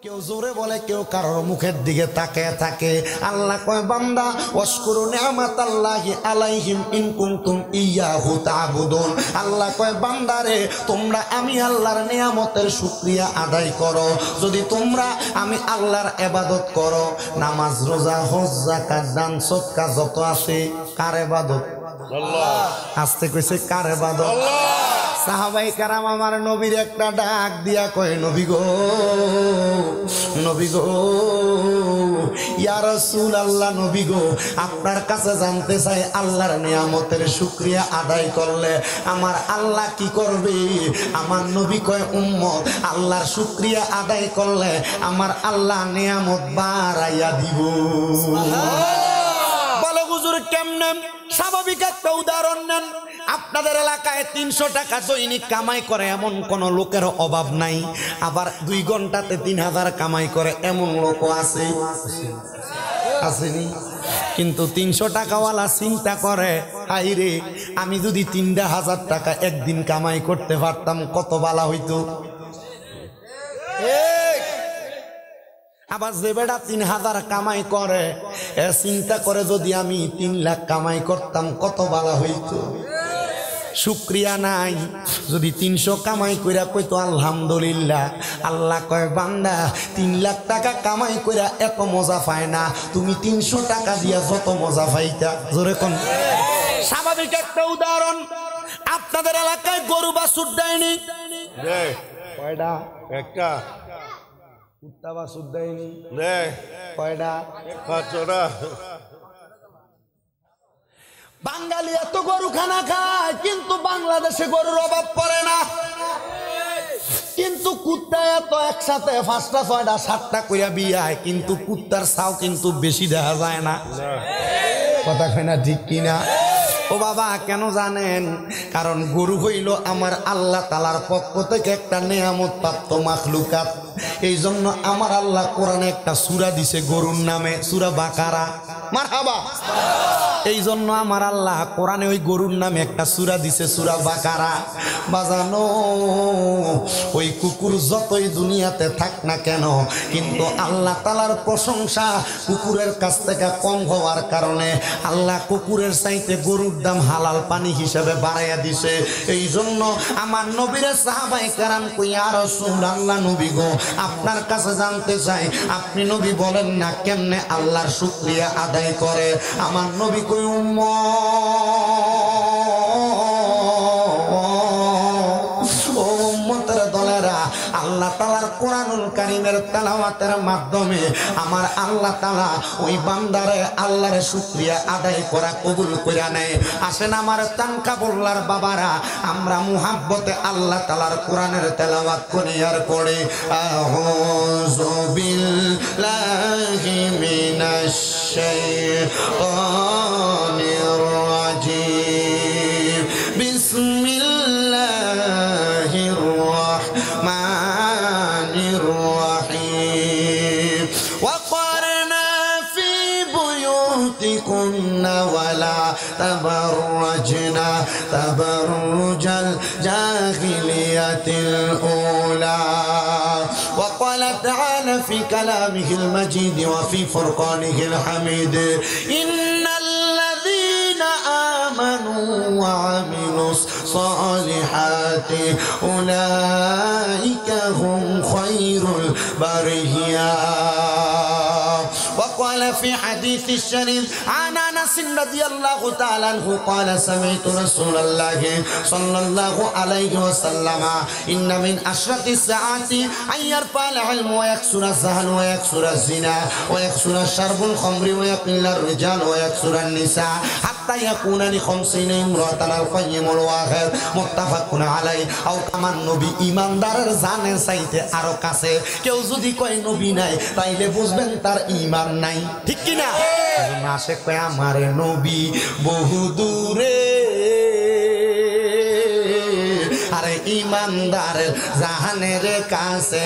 কেউ জোরে বলে, কেউ কারোর মুখের দিকে তাকিয়ে থাকে। আল্লাহ কয় বান্দা ওয়াশকুরু নি'মাতাল্লাহি আলাইহিম ইন কুনতুম ইয়্যাহু তা'বুদুন। আল্লাহ কয় বান্দারে তোমরা আমি আল্লাহর নিয়ামতের শুকরিয়া আদায় করো যদি তোমরা আমি আল্লাহর ইবাদত করো। নামাজ, রোজা, হজ, যাকাত, দান, সদকা যত আছে কার ইবাদত? আল্লাহ। আস্তে কইছে কার ইবাদত? আল্লাহ। সাহাবায়ে কেরাম আমার নবীর একটা ডাক দিয়া কয়, নবী গো, নবী গো, ইয়া রাসূলুল্লাহ, নবী গো, আপনার কাছে জানতে চাই আল্লাহর নিয়ামতের শুকরিয়া আদায় করলে আমার আল্লাহ কি করবে? আমার নবী কয়, উম্মত আল্লাহর শুকরিয়া আদায় করলে আমার আল্লাহ নিয়ামত বাড়াইয়া দিব। বলে হুজুর কেমনে? স্বাভাবিক একটা উদাহরণ নেন। আপনাদের এলাকায় 300 টাকা দৈনিক কামাই করে এমন কোন লোকের অভাব নাই, আবার 2 ঘন্টাতে 3000 কামাই করে এমন লোকও আছে, আসেনি? কিন্তু 300 টাকাওয়ালা চিন্তা করে, হাইরে আমি যদি 3000 টাকা একদিন কামাই করতে পারতাম কত ভালো হইতো। আবার যে বেটা 3000 কামাই করে চিন্তা করে যদি আমি 3 লাখ কামাই করতাম কত ভালো হইতো। শুকরিয়া নাই। যদি 300 কামাই কইরা কইতো আলহামদুলিল্লাহ। আল্লাহ কয় বান্দা 3 লাখ টাকা কামাই কইরা এত মজা পায় না, তুমি 300 টাকা দিয়া যত মজা পাইতা। জোরে কোন? স্বাভাবিক একটা উদাহরণ, আপনাদের এলাকায় গরু বাছুর দেয়নি? কয়টা? একটা। কুত্তা বাছুর দেয়নি? কয়টা? কতটা? বাঙালি এত গরু খানা খায় কিন্তু বাংলাদেশে গরুর অভাব পড়ে না। কিন্তু কুত্তা এত একসাথে 5টা 6টা 7টা কইরা বিয়ায়, কিন্তু কুত্তার ছাও কিন্তু বেশি দেখা যায় না। কথা কয় না ঠিক কিনা? ও বাবা কেন জানেন? কারণ গরু হইল আমার আল্লাহ তাআলার পক্ষ থেকে একটা নিয়ামত প্রাপ্ত মাখলুকাত। এই জন্য আমার আল্লাহ কোরআনে একটা সূরা দিছে গরুর নামে, সূরা বাকারা। মারহাবা। এই জন্য আমার আল্লাহ কোরআনে ওই গরুর নামে একটা সূরা দিছে, সূরা বাকারা। বাজানো ওই কুকুর যতই দুনিয়াতে থাক না কেন, কিন্তু আল্লাহ তাআলার প্রশংসা কুকুরের কাছ থেকে কম হওয়ার কারণে আল্লাহ কুকুরের চাইতে গরুর দাম হালাল পানি হিসেবে বাড়াইয়া দিছে। এই জন্য আমার নবীর সাহাবায়ে কেরাম কই, ইয়া রাসূলুল্লাহ, নবী গো, আপনার কাছে জানতে চাই আপনি নবী বলেন না কেমনে আল্লাহর শুকরিয়া আদায় করে। আমার নবী কই, আল্লাহ তাআলার কোরআনুল কারীমের তেলাওয়াতের মাধ্যমে আমার আল্লাহ তাআলা ওই বান্দারে আল্লাহর শুকরিয়া আদায় করা কবুল কইরা নেয়। আসেন আমার তানকাবুল্লার বাবারা, আমরা মুহাব্বতে আল্লাহ তাআলার কোরআনের তেলাওয়াত করি আর পড়ে আউযু বিল্লাহি মিনাশ শাইতানির রাজীম বিসমিল্লাহির রাহমানির রাহিম ওয়াকরনা ফি বুয়ুতিকুন্না ওয়ালা তাবাররাজনা তাবাররুজাল জাহিলিয়াতিল উলা। وقال تعالى في كلامه المجيد وفي فرقانه الحميد إن الذين آمنوا وعملوا الصالحات أولئك هم خير البرية. وقال في حديث الشريف عن أنس رضي الله تعالى عنه قال سمعت رسول الله صلى الله عليه وسلم إن من أشرط الساعات أن يرفع العلم ويكثر الزهل ويكثر الزنا ويكثر شرب الخمر ويقل الرجال ويكثر النساء حتى يكون ل50 امرأة القيم الواحد متفق عليه. أو كما النبي ইমানদারের জানের চাইতে আরো কাছে। কেউ যদি কয় নবী নাই তাইলে বুঝবেন তার ঈমান নাই, ঠিক কি না? মাসে কয় আমার নবী বহু দূরে, আরে ইমানদারের জাহানের কাছে।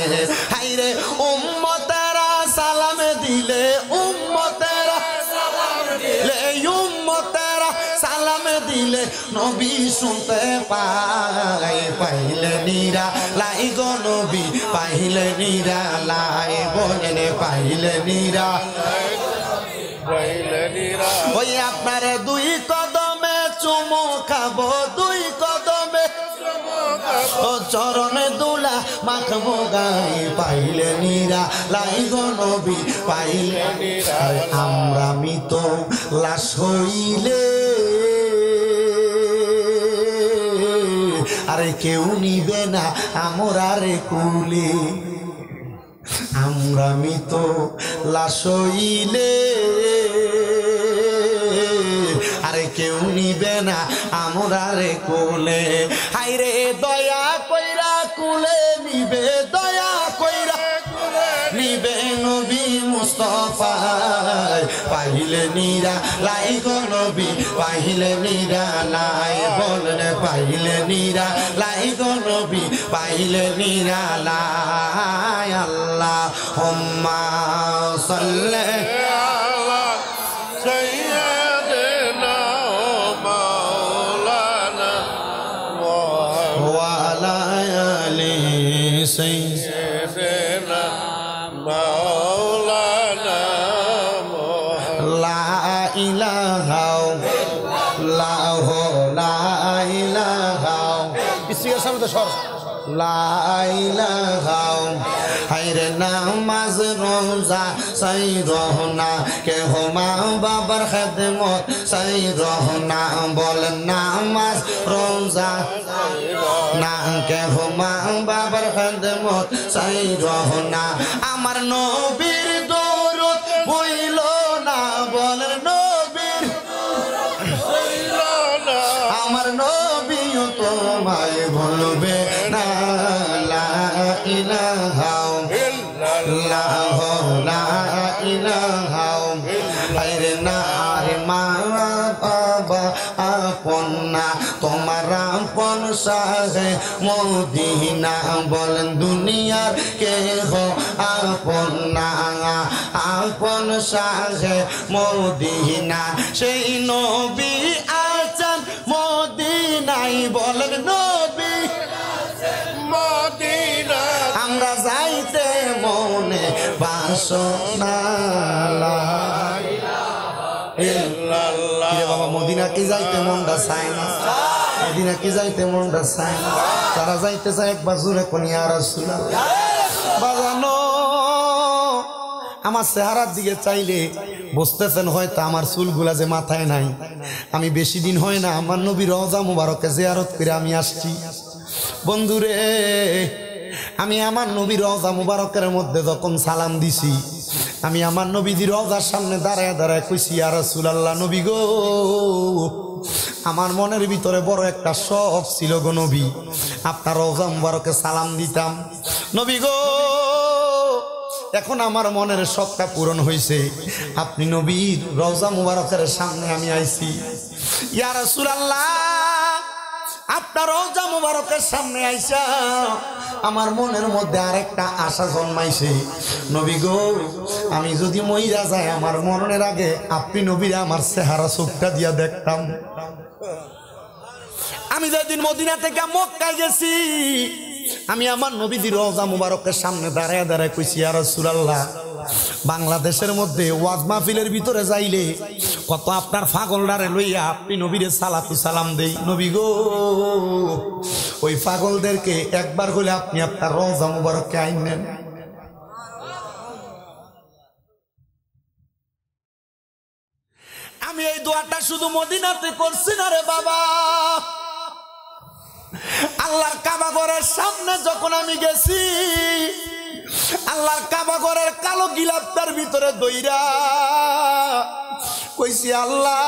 হাইরে উম্মতেরা সালাম দিলে, উম্মতেরা সালাম দিলে, উম্মতেরা সালাম দিলে দিলে নবী শুনতে পায়, পাইলে নিরালাই গো নবী পাইলে নিরালাই, বলেন পাইলে নিরালাই, ওই আপনার দুই কদমে চুমু খাবো, দুই কদমে ও চরণে দুলা মাখবো গায়ে, পাইলে নিরালাই গো নবী পাইলে নিরালাই। আমরা মৃত লাশ হইলে আরে কেউ নিবে না আমরারে কুলে, আমরা মৃত লাশ হইলে আরে কেউ নিবে না আমরারে কুলে, হাইরে দয়া কইরা কুলে নিবে, দয়া কইরা নিবে নবী মুস্তাফায়, পাইলে নিরালাই গো নবী পাইলে নিরালাই, বলেন পাইলে নিরালাই গো নবী পাইলে নিরালাই। আল্লাহুম্মা সাল্লি আলা সাইয়্যিদিনা মাওলানা ওয়া আলা আলি সাইয়্যিদিনা মাওলানা লা ইলাহা ইল্লাল্লাহু লা ইলাহা ইসির সামনে সর লা ইলাহা, হায়রে নামাজ রোজা সাই রহনা কে হো মা বাবার খেদমত সাই রহনা, বলেন নামাজ রোজা না কে হো মা বাবার খেদমত সাই রহনা, আমার নবীর দরুদ বইল না, বলেন নবীর আমার নবীও তোমায় ভুলবে না, লা ইলাহা ইল্লাল্লাহু লা ইলাহা আরে না রে মা বাবা আপন না তোমার আপন সাহে মদিনা, বলেন দুনিয়ার কেহ আপন না আপন সাহে মদিনা, সেই নবী আছেন মদিনাই, বলেন নবী মদিনা আমরা যাইতে মনে বাসনা, লা ইলাহা ইল্লাল্লাহ। বাবা মদিনা কি যাইতে মনটা চায় না, মদিনা কি যাইতে মনটা চায় না, তারা যাইতে চায় একবার জোরে কোন ইয়া রাসূলুল্লাহ। বাজানো আমার চেহারার দিকে চাইলে বুঝতেছেন হয়তো আমার চুলগুলা যে মাথায় নাই, আমি বেশি দিন হয় না আমার নবী রওজা মুবারকে জিয়ারত করে আমি আসছি। বন্ধুরে আমি আমার নবী রওজা মুবারকের মধ্যে যখন সালাম দিছি, আমি আমার নবীজির রওজার সামনে দাঁড়ায় দাঁড়ায় কইছি ইয়া রাসূলুল্লাহ নবী গো, আমার মনের ভিতরে বড় একটা শখ ছিল গো নবী, আপনার রওজা মুবারকে সালাম দিতাম। নবী গো এখন আমার মনের শখটা পূরণ হয়েছে, আপনি নবীর রওজা মুবারকের সামনে আমি আইছি। ইয়া রাসূলুল্লাহ আপনার রওজা মুবারকের সামনে আইসা আমার মনের মধ্যে আরেকটা আশা জন্মাইছে, নবী গো আমি যদি মইরা যাই আমার মরণের আগে আপনি নবীরা আমার চেহারা চোখটা দিয়া দেখতাম। আমি যেদিন মদিনা থেকে মক্কায় গেছি, আমি আমার নবীজির রওজা মুবারকের সামনে দাঁড়ায় দাঁড়ায় কইছি ইয়া রাসূলুল্লাহ বাংলাদেশের মধ্যে ওয়াজ মাহফিলের ভিতরে যাইলে কত আপনার পাগলদারে লইয়া আপনি নবীরে সালাতু সালাম দেই, নবী গো ওই পাগলদেরকে একবার হলে আপনি আপনার রওজা মুবারকে আইনেন। আমি এই দোয়াটা শুধু মদিনাতে করছি না রে বাবা, আল্লাহর কাবা ঘরের সামনে যখন আমি গেছি, আল্লাহর কাবা ঘরের কালো গিলাপটার ভিতরে দইরা কইছি আল্লাহ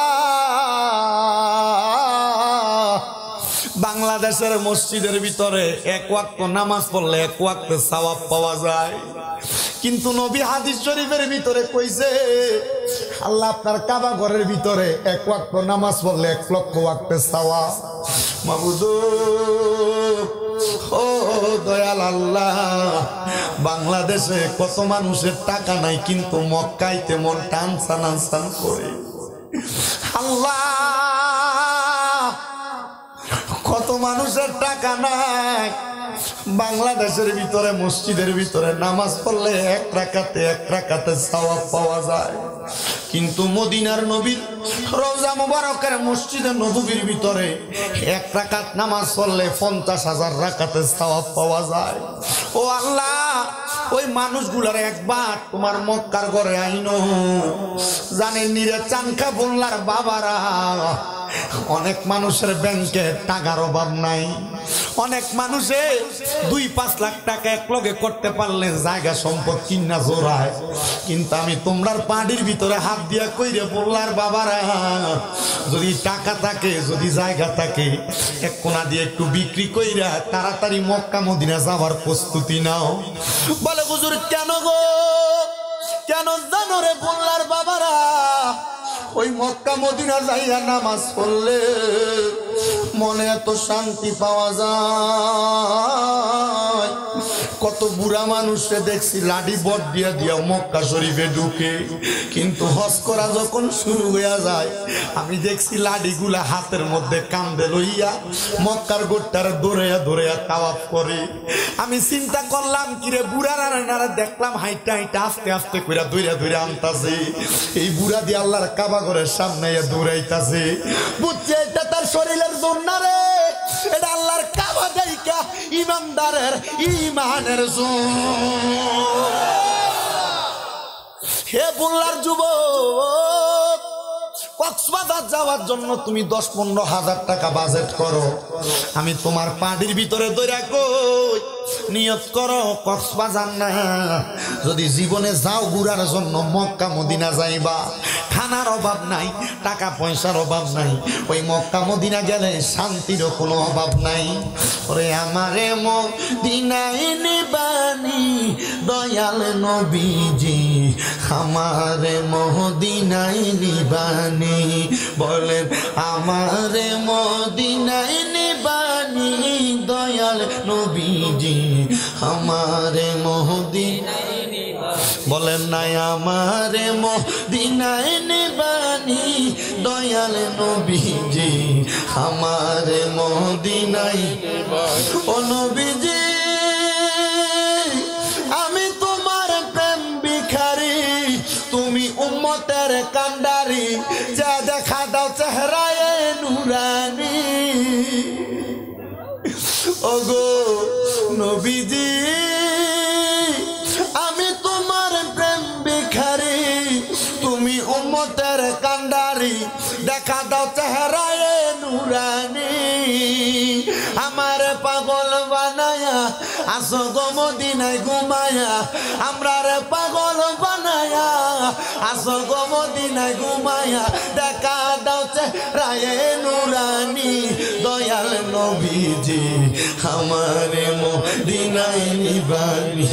বাংলাদেশের মসজিদের ভিতরে এক ওয়াক্ত নামাজ পড়লে এক ওয়াক্তে সওয়াব পাওয়া যায়, কিন্তু নবী হাদিস শরীফের ভিতরে কইছে আল্লাহ আপনার কাবা ঘরের ভিতরে এক ওয়াক্ত নামাজ পড়লে 1 লক্ষ ওয়াক্তের সওয়াব। মাবুদ ও দয়াল আল্লাহ, বাংলাদেশে কত মানুষের টাকা নাই কিন্তু মক্কাইতে মন টানসান আনসান করে। আল্লাহ কত মানুষের টাকা নাই, বাংলাদেশের ভিতরে মসজিদের ভিতরে নামাজ পড়লে এক রাকাতে সওয়াব পাওয়া যায়, কিন্তু মদিনার নবীর রওজা মুবারকের মসজিদে নববীর ভিতরে এক রাকাত নামাজ পড়লে 50,000 রাকাতে সওয়াব পাওয়া যায়। ও আল্লাহ, ওই মানুষগুলার একবার তোমার মক্কার ঘরে আইনো। জানেন নিরে চানকা বললার বাবারা, অনেক মানুষের ব্যাংকে টাকার অভাব নাই, অনেক মানুষে 2-5 লাখ টাকা একলগে করতে পারলে জায়গা সম্পদ কিনা জোড়ায়, কিন্তু আমি তোমরার পাড়ির ভিতরে হাত দিয়া কইরে বললার বাবারা, যদি টাকা থাকে, যদি জায়গা থাকে, এক কোনা দিয়ে একটু বিক্রি কইরা তাড়াতাড়ি মক্কা মদিনা যাওয়ার প্রস্তুতি নাও। বলে হুজুর কেন গো, কেন জানো রে বললার বাবারা, ওই মক্কা মদিনা যাইয়া নামাজ পড়লে মনে এত শান্তি পাওয়া যায়। কত বুড়া মানুষে দেখছি লাঠি বট দিয়া দিয়া মক্কা শরীফে ঢুকে, কিন্তু হজ করা যখন শুরু হইয়া যায় আমি দেখছি লাঠিগুলা হাতের মধ্যে কান্দে লইয়া মক্কার গোটটারে দৌড়াইয়া তাওয়াফ করে। আমি চিন্তা করলাম কিরে বুড়ারা নারা দেখলাম হাইটা হাইটা আস্তে আস্তে কইরা দৌড়া আনতাছে, এই বুড়া দিয়ে আল্লাহর কাবা ঘরের সামনে দৌড়াইতাছে। বুঝছে এটা তার শরীরের জন্য রে, এটা আল্লাহর কাবা দেইকা ইমানদারের ইমানের জন্য। হে বুল্লার যুবক, কক্সবাজার যাওয়ার জন্য তুমি 10-15 হাজার টাকা বাজেট করো, আমি তোমার পাড়ির ভিতরে দৌড়া কই নিয়ত করো কক্সবাজার না, যদি জীবনে যাও ঘুরার জন্য মক্কা মদিনা যাইবা, খানার অভাব নাই, টাকা পয়সার অভাব নাই, ওই মক্কা মদিনা গেলে শান্তিরও কোনো অভাব নাই। ওরে আমারে মদিনায় নিবানি দয়াল নবীজি, আমারে মদিনায় নিবানি, বলেন আমারে মদিনায় নিবানি দয়াল নবীজি, আমারে মদিনায় বলেন নাই আমারে মদিনায় নিবানি দয়াল নবীজি, আমারে মদিনায়। ও নবীজি আমি তোমার প্রেম ভিখারি, তুমি উম্মতের কান্ডারি, যা দেখা দাও চেহারায় নুরানি। ওগো নবীজি আমি তোমার প্রেম ভিখারি, তুমি উম্মতের কান্ডারি, দেখা দাও চেহারায় নুরানি। আমার পাগল বানায়া আসো গো মদিনায় ঘুমায়া, আমরার পাগল বানায়া আসো গো মদিনায় ঘুমায়া, দেখা দাও চেহারায় নুরানি দয়াল নবীজি, আমারে মদিনায় নিবানি,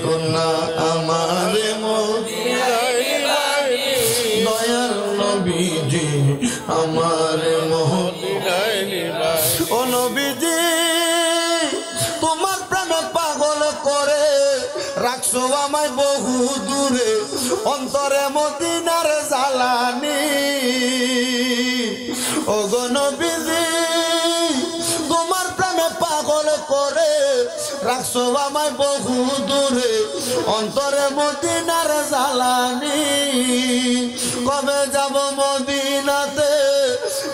কোনা আমারে মদিনায় নিবানি দয়াল নবীজি, আমারে মদিনায় নিবানি। ও নবীজি তোমার প্রেমে পাগল করে রাখছো আমায় বহু দূরে, অন্তরে মদিনার জ্বালানি। ও গো নবীজি তোমার প্রেমে পাগল করে রাখছো আমায় বহু দূরে, অন্তরে মদিনার জ্বালানি। কবে যাব মদিনাতে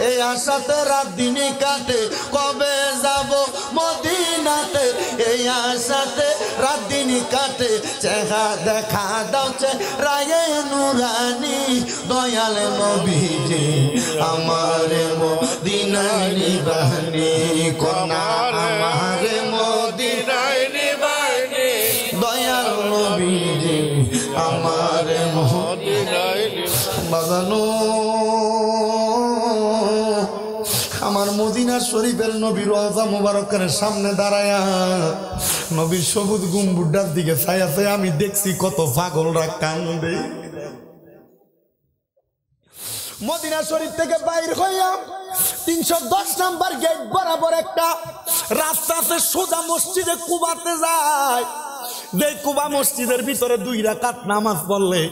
এই আশাতে রাত দিনই কাটে, কবে যাব মদিনাতে এই আশাতে রাত দিনই কাটে, চেহারা দেখা দাও চেহারায় নুরানি দয়াল নবীজি, আমারে মদিনায় নিবানি, কোনা আমারে মদিনায় নিবানি দয়াল নবীজি, আমারে মদিনায় বাজানো। আমার মদিনা শরীফের নবীর রওজা মুবারকের সামনে দাঁড়ায়া নবীর সবুজ গম্বুজটার দিকে ছায়া ছায়া আমি দেখছি কত পাগলরা কান্দে। মদিনা শরীফ থেকে বাইর হইয়া 310 নাম্বার গেট বরাবর একটা রাস্তা আছে, সোজা মসজিদে কুবাতে যায়। যে কুবা মসজিদের ভিতরে 2 রাকাত নামাজ পড়লে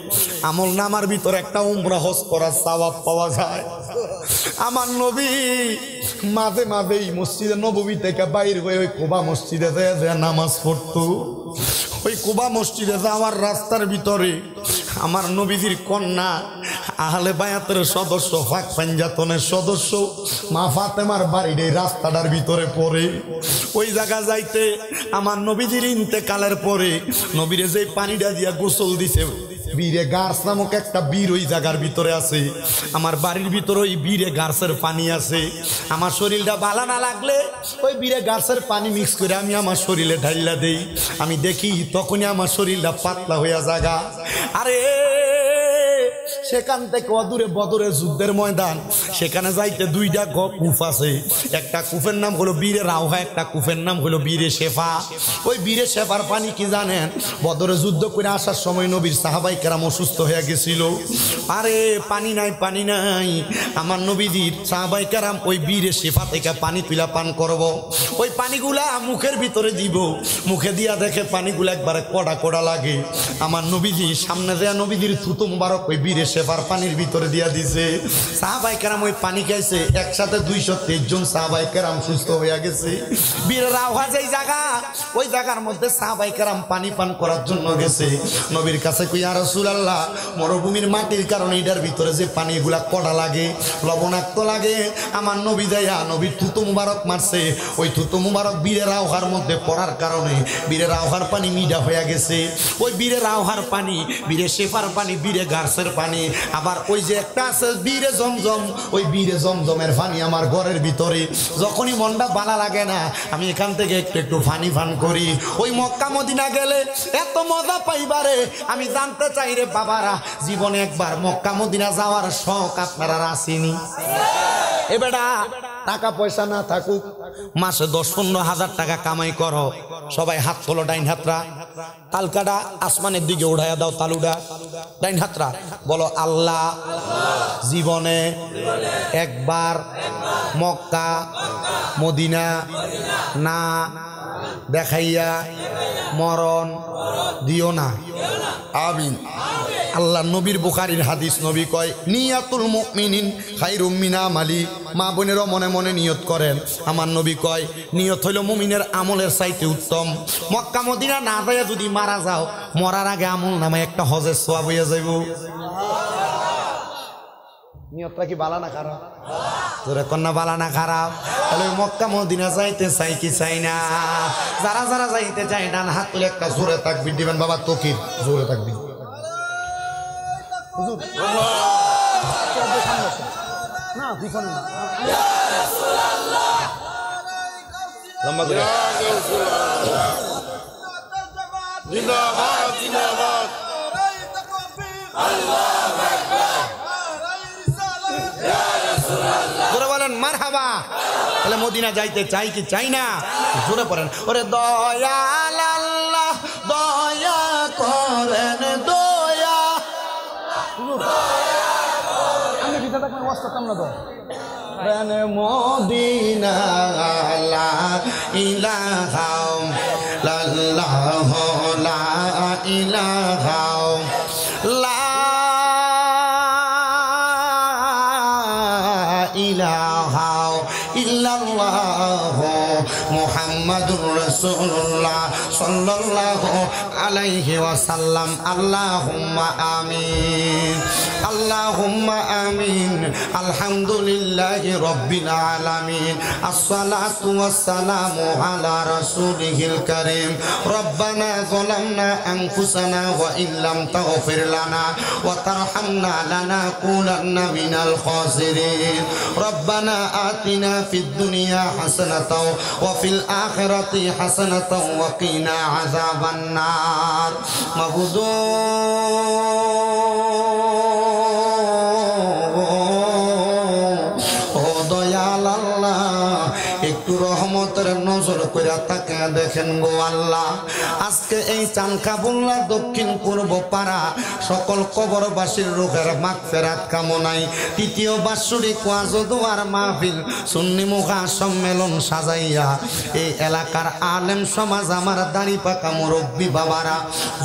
আমল নামার ভিতরে একটা উমরা হজ করার সওয়াব পাওয়া যায়। আমার নবী মাঝে মাঝে এই মসজিদে নববী থেকে বাইর হয়ে ওই কুবা মসজিদে যায় নামাজ পড়তো। ওই কুবা মসজিদে যাওয়ার রাস্তার ভিতরে আমার নবীজির কন্যা আহলে বায়াতের সদস্য ফাঁক পাঞ্জাতনের সদস্য মা ফাতেমার বাড়ির এই রাস্তাটার ভিতরে পড়ে। ওই জায়গা যাইতে আমার নবীজির ইন্তেকালের পরে নবীরে যে পানিটা দিয়া গোসল দিছে, বীরে গার্স নামক একটা বীর ওই জায়গার ভিতরে আছে। আমার বাড়ির ভিতরে ওই বীরে গার্সের পানি আছে। আমার শরীরটা ভালো না লাগলে ওই বীরে গার্সের পানি মিক্স করে আমি আমার শরীরে ঢাইলা দেই। আমি দেখি তখনই আমার শরীরটা পাতলা হইয়া জাগা। আরে সেখান থেকে অদূরে বদরের যুদ্ধের ময়দান, সেখানে যাইতে 2টা কূপ আছে। একটা কূপের নাম হলো বীরে রাওহা, একটা কূপের নাম হলো বীরে শেফা। ওই বীরে শেফার পানি কি জানেন? বদরে যুদ্ধ করে আসার সময় নবীর সাহাবাই কেরাম অসুস্থ হয়ে গেছিল। আরে পানি নাই, পানি নাই। আমার নবীজির সাহাবাই কেরাম ওই বীরে শেফা থেকে পানি তুলা পান করব। ওই পানিগুলা মুখের ভিতরে দিব, মুখে দিয়া দেখে পানিগুলা একবারে কড়া কড়া লাগে। আমার নবীজি সামনে দেয়া নবীজির থুতু মুবারক ওই বীরে শেফার পানির ভিতরে দিয়া দিছে। সাহাবাই কেরাম ওই পানি খাইছে, একসাথে 223 জন সাহাবাই কেরাম সুস্থ হয়ে গেছে। বীর রাওহা যেই জায়গা, ওই জায়গার মধ্যে সাহাবাই কেরাম পানি পান করার জন্য গেছে। নবীর কাছে কই, ইয়া রাসূলুল্লাহ, মরুভূমির মাটির কারণে এটার ভিতরে যে পানিগুলা কড়া লাগে, লবণাক্ত লাগে। আমার নবী দেয়া নবীর থুতু মুবারক মারছে, ওই থুতু মুবারক বীরে রাওহার মধ্যে পড়ার কারণে বীরে রাওহার পানি মিঠা হয়ে গেছে। ওই বীরে রাওহার পানি, বীরে শেফার পানি, বীরে গার্সের পানি, আবার ওই যে একটা আছে বীরে জমজম, ওই বীরে জমজমের পানি আমার ঘরের ভিতরে। যখনই মনটা ভালো লাগে না, আমি এখান থেকে একটু একটু পানি পান করি। ওই মক্কা মদিনা গেলে এত মজা পাইবারে আমি জানতে চাই রে বাবারা, জীবনে একবার মক্কা মদিনা যাওয়ার শখ আপনারা আসেনি? এ বেটা টাকা পয়সা না থাকুক, মাসে 10-15 হাজার টাকা কামাই করো, সবাই হাত তোলো ডাইন হাতরা, তালকাটা আসমানের দিকে উঠাইয়া দাও, তালুটা ডাইন হাতরা, বলো আল্লাহ জীবনে একবার মক্কা মদিনা না দেখাইয়া মরণ দিও না, আমিন। আল্লাহ নবীর বুখারীর হাদিস, নবী কয় নিয়াতুল মুমিনিন খায়রুম মিন আমালি। মা বোনেরও মনে মনে নিয়ত করেন। আমার নবী কয় নিয়ত হইল মুমিনের আমলের চাইতে উত্তম। মক্কা মদিনা না যাইয়া যদি মারা যাও, মরার আগে আমল নামে একটা হজের সওয়াব হইয়া যাইব। নিয়তটা কি বালা না খারাপ? তোরে কন্যা বালা না খারাপ? তাহলে মক্কা মদিনা যাইতে চাই কি চাই না? যারা যারা যাইতে চাই ডান হাত তুলে একটা জোরে তাকবীর দিবেন। বাবা তকির জোরে তাকবীর। হুজুর না পিছনে না, ইয়া রাসূলুল্লাহ লম্বা করে জিন্দাবাদ জিন্দাবাদ আল্লাহু আকবার ইয়া রাসূলুল্লাহ। জোরে বলেন মারহাবা। তাহলে মদিনা যাইতে চাই কি চাই না? জোরে পড়েন, ওরে দয়াল আল্লাহ দয়া করেন, দয়া আমি বিধা থাকলে ওয়াজ করতাম না তো। মদিনা লা ইলাহা ইল্লাল্লাহু লা ইলাহা লা ইলাহা ইল্লাল্লাহু মুহাম্মাদুর রাসূলুল্লাহ সাল্লাল্লাহু আলাইহি ওয়াসাল্লাম। আল্লাহুম্মা আমিন, আল্লাহুম্মা আমিন। আলহামদুলিল্লাহি রাব্বিল আলামিন। আসসালাতু ওয়াসসালামু আলা রাসূলিহিল কারীম। রব্বানা যালামনা আনফুসানা ওয়া ইল্লাম তাগফির লানা ওয়া তারহামনা লানাকুনান্না মিনাল খাসিরিন। রব্বানা আতিনা ফিদ দুনিয়া হাসানাতাও ওয়া ফিল আখিরাতি হাসানাতাও ওয়া কিনা আযাবান নার। মাবুদ ও দয়াল আল্লাহ, একটু রহমতের নজর কইরা তাকে তাকায়া দেখেন গো আল্লাহ, আজকে এই চানকাবুল্লা দক্ষিণ পূর্ব পাড়া সকল কবরবাসীর রূহের মাগফিরাত কামনায় তৃতীয় বাৎসরিক ওয়াজ ও দোয়ার মাহফিল সুন্নি মুখা সম্মেলন সাজাইয়া এই এলাকার আলেম সমাজ, আমার দাড়ি পাকা মুরব্বী বাবারা,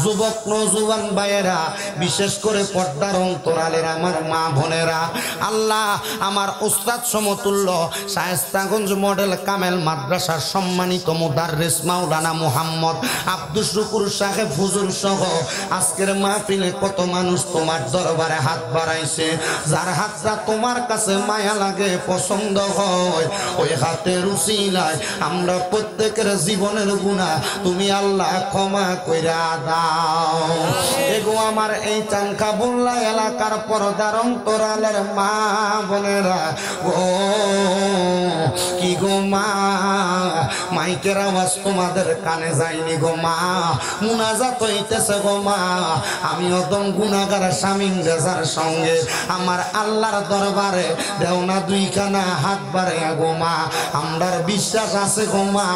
যুবক নওজোয়ান ভাইয়েরা, বিশেষ করে পর্দার অন্তরালের আমার মা বোনেরা, আল্লাহ আমার উস্তাদ সমতুল্য শায়েস্তাগঞ্জ মডেল কামেল মাদ্রাসার সম্মানিত মুদাররিস মাওলানা মুহাম্মদ আব্দুস শুকুর সাহেব হুজুর সহ আজকের মাহফিলে কত মানুষ তোমার দরবারে হাত বাড়াইছে, যার হাতটা তোমার কাছে মায়া লাগে, পছন্দ হয়, ওই হাতের উসিলায় আমরা প্রত্যেকের জীবনের গুনাহ তুমি আল্লাহ ক্ষমা কইরা দাও। এগো আমার এই চানকাবুল্লা এলাকার পর্দার অন্তরালের মা বোনেরা, ও কি গো মা, মাইকের আওয়াজ তোমাদের কানে যায়নি গো মা, মুনাজাত হইতেছে গো মা, আমি অদম গুনাহগার শামীম রেজার সঙ্গে আমার আল্লাহর দরবারে দেও না দুইখানা হাত বাড়াইয়া গো মা, আমরার বিশ্বাস আছে গো মা,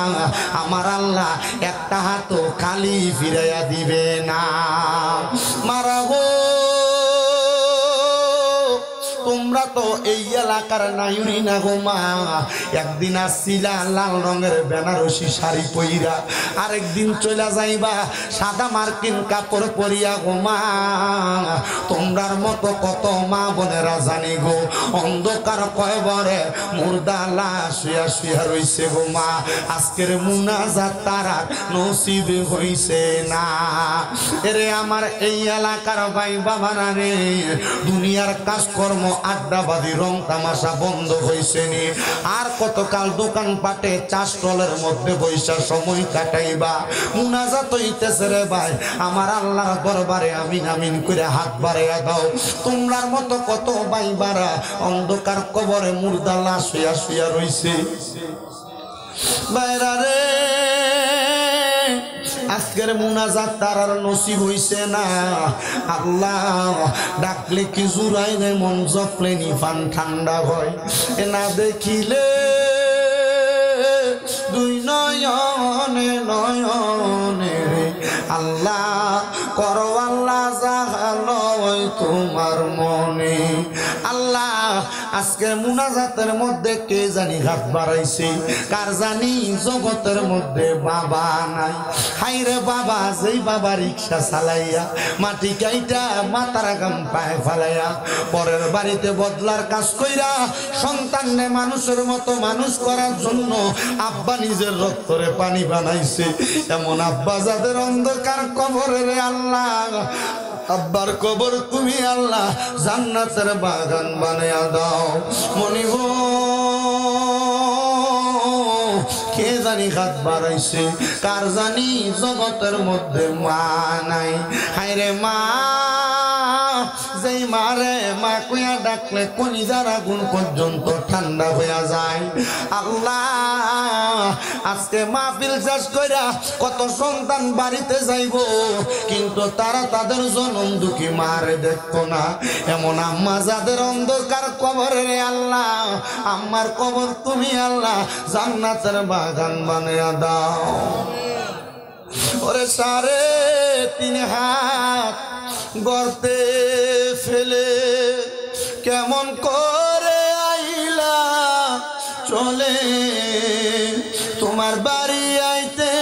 আমার আল্লাহ একটা হাতও খালি ফিরাইয়া দিবে না। মারা গো তোমরা তো এই এলাকার নাইউরি না গো মা, একদিন আসছিলা লাল রঙের বেনারসি শাড়ি পইরা, আরেকদিন চলে যাইবা সাদা মার্কিন কাপড় পরিয়া গো মা, তোমরার মতো কত মা বোনেরা জানি গো অন্ধকার কয়বরে মুর্দা লাশ শুয়া শুয়া রইছে গো মা, আজকের মুনাজাত তারা নসিব হইছে না। এরে আমার এই এলাকার ভাই বাবারা রে, দুনিয়ার কাজকর্ম আড্ডাবাদী রং তামাশা বন্ধ হইছে নি, আর কতকাল দোকান পাটে চাষ টলের মধ্যে বৈশা সময় কাটাইবা, মুনাজাত হইতেছে রে ভাই, আমার আল্লাহর দরবারে আমিন আমিন করে হাত বাড়াইয়া দাও। তোমরার মতো কত ভাই বারা অন্ধকার কবরে মুর্দা লাশ শুয়া শুয়া রইছে বাইরা রে, আজকের মুনাজাত তার নসিব হইছে না, আল্লাহ ডাকলে কি জুড়াই রে মন জপলে নি পান ঠান্ডা হয়, এ না দেখিলে দুই নয়নে নয়নে রে আল্লাহ করো আল্লাহ জাহালয় তোমার মনে। আল্লাহ আজকের মুনাজাতের মধ্যে কে জানি হাত বাড়াইছে, কার জানি জগতের মধ্যে বাবা নাই, হাইরে বাবা যেই বাবা রিক্সা চালাইয়া মাটি কাইটা মাথার গাম পায়ে ফালাইয়া পরের বাড়িতে বদলার কাজ কইরা সন্তানরে মানুষের মতো মানুষ করার জন্য আব্বা নিজের রক্তরে পানি বানাইছে, এমন আব্বা যাদের অন্ধকার কবরে রে আল্লাহ, আব্বার কবর তুমি আল্লাহ জান্নাতের বাগান বানায়া দাও। মনিব কে জানি হাত বাড়াইছে, কার জানি জগতের মধ্যে মা নাই, হায়রে মা যেই মারে মা কইয়া ডাকলে কলিজার আগুন পর্যন্ত ঠান্ডা হইয়া যায়। আল্লাহ আজকে মাহফিল শেষ কইরা কত সন্তান বাড়িতে যাইব, কিন্তু তারা তাদের জনম দুঃখী মারে দেখতো না, এমন আম্মা যাদের অন্ধকার কবরে রে আল্লাহ, আম্মার কবর তুমি আল্লাহ জান্নাতের বাগান বানায়া দাও। ওরে 3.5 হাত গর্তে ফেলে কেমন করে আইলা চলে, তোমার বাড়ি আইতে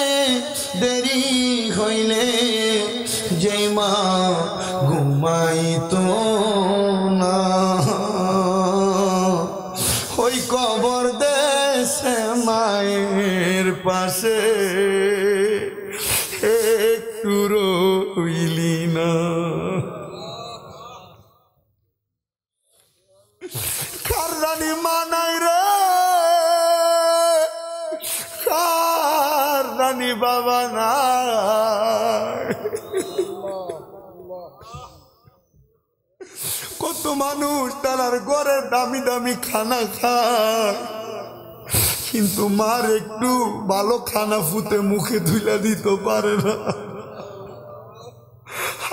দেরি হইলে যেই মা ঘুমাইতো না, ওই কবর দেশে মায়ের পাশে একটু রইলি না, কার জানি মা নাই রে, কার জানি বাবা নাই, কত মানুষ তার ঘরে দামি দামি খানা খায়, কিন্তু মার একটু ভালো খানা ফুটে মুখে ধুইলা দিতে পারে না।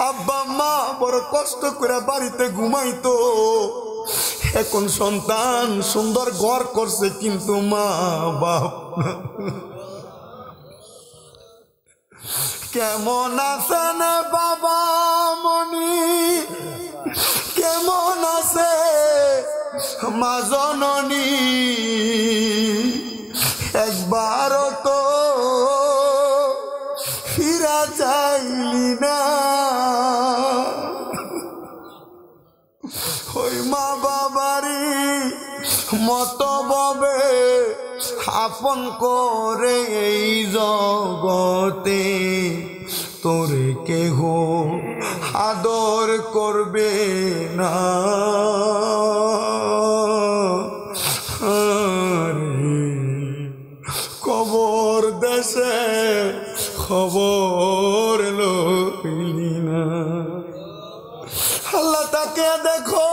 আব্বা মা বড় কষ্ট করে বাড়িতে ঘুমাইতো, এখন সন্তান সুন্দর ঘর করছে কিন্তু মা বাপ কেমন আছেন বাবা মনি, কেমন আছে মা জননী, একবারও তো ফিরা চাইলি না। ওই মা বাবারি মতো ববে আপন করে এই জগতে তোরে কেহ আদর করবে না। কবর দেশে খবর লইলি না। আল্লাহ তাকে দেখো,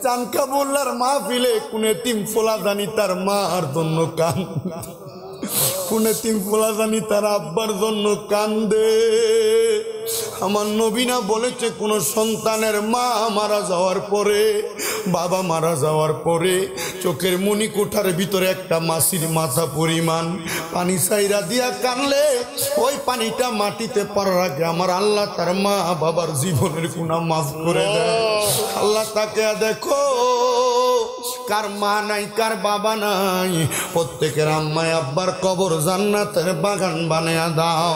চানকাবুল্লার মাহফিলে কোন এতিম ফোলা জানি তার মার জন্য কান্দে, কোন এতিম ফোলা জানি তার আব্বার জন্য কান্দে। আমার নবীনা বলেছে কোন সন্তানের মা মারা যাওয়ার পরে, বাবা মারা যাওয়ার পরে চোখের মনি কোঠার ভিতরে একটা মাছির মাথা পরিমাণ পানি সাইরা দিয়া কানলে ওই পানিটা মাটিতে পড়ার আগে আমার আল্লাহ তার মা বাবার জীবনের গুনাহ মাফ করে দেয়। আল্লাহ তাকে দেখো, কার মা নাই কার বাবা নাই, প্রত্যেকের আম্মা আব্বার কবর জান্নাতের বাগান বানিয়ে দাও।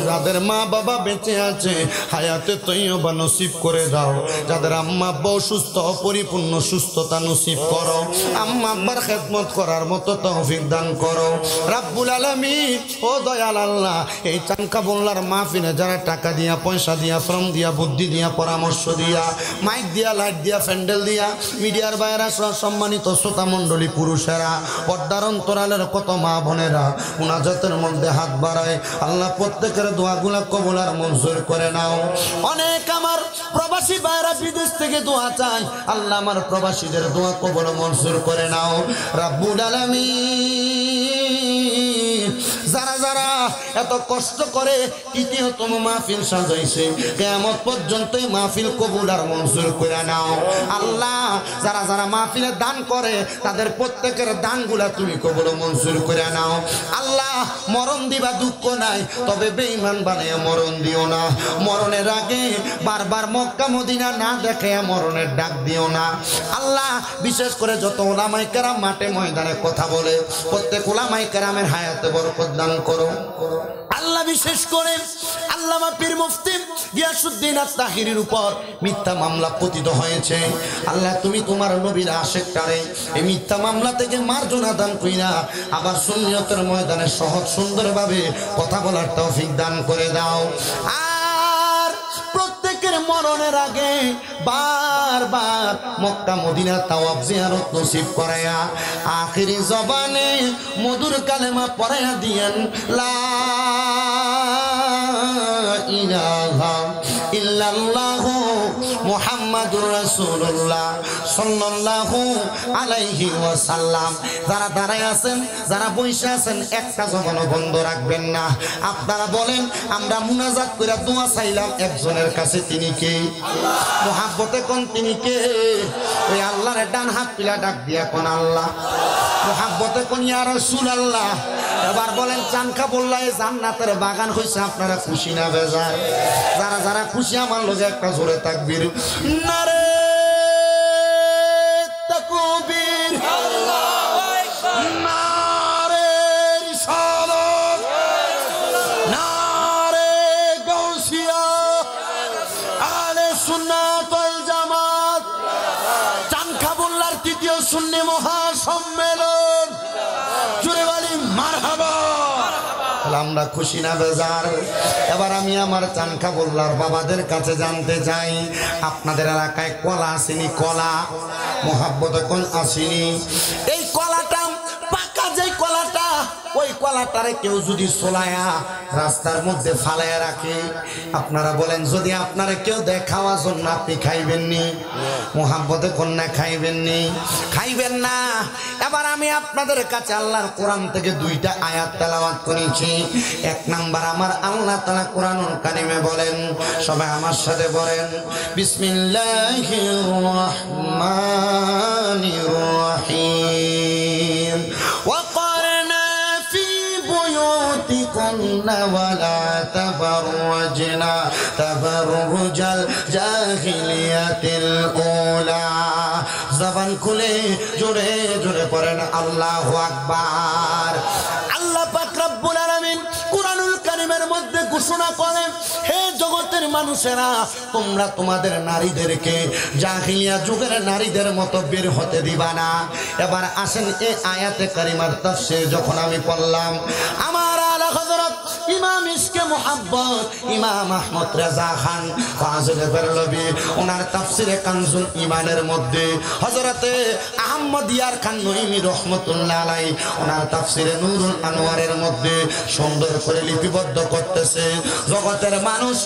যাদের মা বাবা বেঁচে আছে হায়াতে তৈয়বা নসিব করে দাও। যাদের আম্মা আব্বা অসুস্থ পরিপূর্ণ সুস্থতা নসিব করো। আম্মা আব্বার খেদমত করার মতো তৌফিক দান করো রাব্বুল আলামিন। ও দয়াল আল্লাহ, এই চানকাবুল্লার মাহফিলে যারা টাকা দিয়া, পয়সা দিয়া, শ্রম দিয়া, বুদ্ধি দিয়া, পরামর্শ দিয়া, মাইক দিয়া, লাইট দিয়া, প্যান্ডেল দিয়া, মিডিয়ার বাইরা সহ সম্মানিত শ্রোতা মণ্ডলী, পুরুষেরা, পর্দার অন্তরালের কত মা বোনেরা মুনাজাতের মধ্যে হাত বাড়ায়, আল্লাহ প্রত্যেকের দোয়াগুলা কবুল আর মঞ্জুর করে নাও। অনেক আমার প্রবাসী ভাইরা বিদেশ থেকে দোয়া চাই, আল্লাহ আমার প্রবাসীদের দোয়া কবুল মঞ্জুর করে নাও রাব্বুল আলামিন। যারা যারা এত কষ্ট করে তৃতীয়তম মাহফিল সাজাইছে, কিয়ামত পর্যন্ত মাহফিল কবুল আর মঞ্জুর করে নাও আল্লাহ। যারা যারা মাহফিলে দান করে তাদের প্রত্যেকের দানগুলা তুমি কবুল মঞ্জুর করে নাও আল্লাহ। মরণ দিবা দুঃখ নাই, তবে বেঈমান বানিয়ে মরণ দিও না। মরণের আগে বারবার মক্কা মদিনা না দেখে মরণের ডাক দিও না আল্লাহ। বিশেষ করে যত উলামায়ে কেরাম মাঠে ময়দানে কথা বলে, প্রত্যেক উলামায়ে কেরামের হায়াতে বরকত দান করো আল্লাহ। বিশেষ করে আল্লামা পীর মুফতি গিয়াসউদ্দিন আত-তাহিরির উপর মিথ্যা মামলা পতিত হয়েছে আল্লাহ। তুমি তোমার নবীর আশিকটারে এই মিথ্যা মামলা থেকে মার্জনা দান কইরা আবার সুন্নিয়তের ময়দানে সহজ সুন্দরভাবে কথা বলার তৌফিক দান করে দাও। আর প্রত্যেকের মরণের আগে বারবার মক্কা মদিনা তাওয়াফ জিয়ারত নসিব করায়া আখিরি জবানে মধুর কালেমা পড়ায়া দিয়েন, লা ইলাহা ইল্লাল্লাহু মুহাম্মাদুর রাসূলুল্লাহ সাল্লাল্লাহু আলাইহি ওয়াসাল্লাম। যারা দাঁড়ায় আছেন, যারা বসে আছেন, একটা জবানও বন্ধ রাখবেন না। আপনারা বলেন, আমরা মুনাজাত করে দোয়া চাইলাম একজনের কাছে, তিনি কে? মুহাব্বতে কোন তিনি কে? ওই আল্লাহর ডান হাত তুলে ডাক দিয়া কোন আল্লাহ। মুহাব্বতে কোন ইয়া রাসূলুল্লাহ। এবার বলেন, চানকাবুল্লাহ জান্নাতের বাগান হইছে, আপনারা খুশি না বেজার? যারা যারা খুশি আমার লগে একটা জোরে তাকবীর, নারে তাকবীর, আল্লাহু আকবার, নারে রিসালাত, নারে গাউসিয়া, আহলে সুন্নাত ওয়াল জামাত। চানকাবুল্লাহর তৃতীয় সুন্নি মহাসম্মেলন, জোরে বলি মারহাবা। আমরা খুশি না বেজার? এবার আমি আমার চানকাবুল্লাহর বাবাদের কাছে জানতে চাই, আপনাদের এলাকায় কলা আসেনি? কলা মুহাব্বতে কোন আসেনি? এই কলাটা পাকা, যে কলাটা, ওই কলাটারে কেউ যদি সোলায়া রাস্তার মধ্যে ফালাইয়া রাখে, আপনারা বলেন, যদি আপনারা কেউ দেয় খাওয়ার জন্য, আপনি খাইবেননি? মুহাব্বতে কোন না খাইবেননি? খাইবেন না। এবার আমি আপনাদের কাছে আল্লাহর কোরআন থেকে দুইটা আয়াত তেলাওয়াত করেছি। এক নাম্বার, আমার আল্লাহ তাআলা কোরআনুল কারীমে বলেন, সবাই আমার সাথে বলেন, বিসমিল্লাহির রহমানির রহিম। وقرنا في بيوتكن ولا تبرجن মুরজাল জাহিলিয়াতিল উলা। জবান খুলে জোরে জোরে পড়েন আল্লাহু আকবার। আল্লাহ পাক রব্বুল আলামিন কুরআনুল কারীমের মধ্যে ঘোষণা করেন, হে জগতের মানুষেরা, তোমরা তোমাদের নারীদেরকে জাহিলিয়া যুগের নারীদের মতো বের হতে দিবা না। এবার আসেন এই আয়াতে কারিমার তাফসীর যখন আমি পড়লাম, আমার আলা হযরত ইমাম ইশকে মুহাব্বত ইমাম আহমদ রেজা খান ফাজিল বেরলভী ওনার তাফসীরে কানজুল ঈমানের মধ্যে হযরতে আহমদ ইয়ার খান নঈমি রহমাতুল্লাহ আলাইহি ওনার তাফসীরে নূরুল আনোয়ারের মধ্যে সুন্দর করে লিপিবদ্ধ করতেছে, জগতের মানুষ